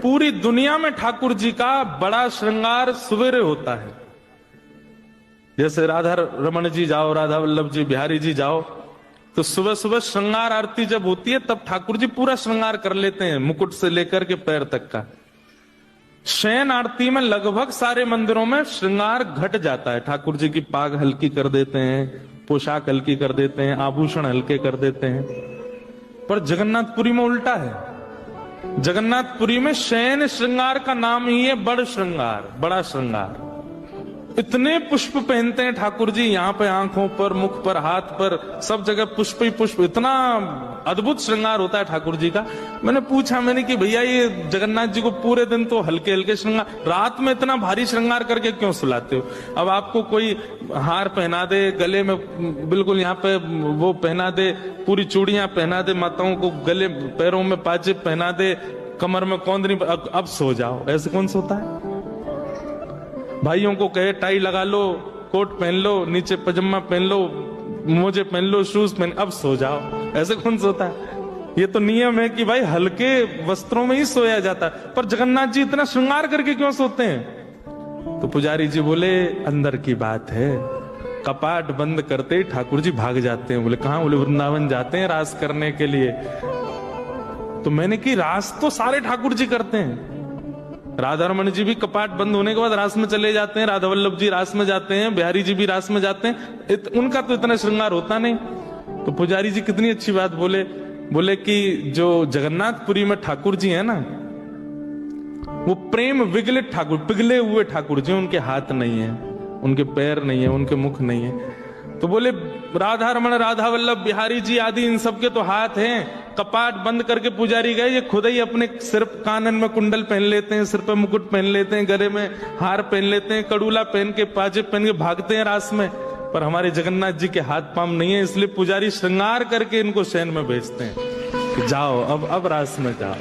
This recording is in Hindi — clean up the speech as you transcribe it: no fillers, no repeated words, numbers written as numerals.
पूरी दुनिया में ठाकुर जी का बड़ा श्रृंगार सवेरे होता है। जैसे राधा रमन जी जाओ, राधा वल्लभ जी, बिहारी जी जाओ, तो सुबह सुबह श्रृंगार आरती जब होती है तब ठाकुर जी पूरा श्रृंगार कर लेते हैं, मुकुट से लेकर के पैर तक का। शयन आरती में लगभग सारे मंदिरों में श्रृंगार घट जाता है। ठाकुर जी की पाग हल्की कर देते हैं, पोशाक हल्की कर देते हैं, आभूषण हल्के कर देते हैं। पर जगन्नाथपुरी में उल्टा है। जगन्नाथपुरी में शयन श्रृंगार का नाम ही है बड़ श्रृंगार, बड़ा श्रृंगार। इतने पुष्प पहनते हैं ठाकुर जी, यहाँ पे आंखों पर, मुख पर, हाथ पर, सब जगह पुष्प ही पुष्प। इतना अद्भुत श्रृंगार होता है ठाकुर जी का। मैंने पूछा, मैंने कि भैया ये जगन्नाथ जी को पूरे दिन तो हल्के हल्के श्रृंगार, रात में इतना भारी श्रृंगार करके क्यों सुलाते हो? अब आपको कोई हार पहना दे, गले में बिल्कुल यहाँ पे वो पहना दे, पूरी चूड़ियां पहना दे, माताओं को गले पैरों में पाजेब पहना दे, कमर में कौंदनी, अब सो जाओ, ऐसे कौन सोता है? भाइयों को कहे टाई लगा लो, कोट पहन लो, नीचे पजामा पहन लो, मोजे पहन लो, शूज पहन, अब सो जाओ, ऐसे कौन सोता है? ये तो नियम है कि भाई हल्के वस्त्रों में ही सोया जाता है। पर जगन्नाथ जी इतना श्रृंगार करके क्यों सोते हैं? तो पुजारी जी बोले अंदर की बात है। कपाट बंद करते ही ठाकुर जी भाग जाते हैं। बोले कहां? बोले वृंदावन जाते हैं रास करने के लिए। तो मैंने कि रास तो सारे ठाकुर जी करते हैं। राधा रमन जी भी कपाट बंद होने के बाद रास में चले जाते हैं, राधा वल्लभ जी रास में जाते हैं, बिहारी जी भी रास में जाते हैं। उनका तो इतना श्रृंगार होता नहीं। तो पुजारी जी कितनी अच्छी बात बोले, बोले कि जो जगन्नाथपुरी में ठाकुर जी है ना, वो प्रेम विगलित ठाकुर, पिघले हुए ठाकुर जी। उनके हाथ नहीं है, उनके पैर नहीं है, उनके मुख नहीं है। तो बोले राधा रमन, राधा वल्लभ, बिहारी जी आदि इन सबके तो हाथ हैं। कपाट बंद करके पुजारी गए, ये खुद ही अपने सिर कानन में कुंडल पहन लेते हैं, सिर पे मुकुट पहन लेते हैं, गले में हार पहन लेते हैं, कड़ूला पहन के, पाजेब पहन के भागते हैं रास में। पर हमारे जगन्नाथ जी के हाथ पांव नहीं है, इसलिए पुजारी श्रृंगार करके इनको शयन में भेजते हैं कि जाओ अब रास में जाओ।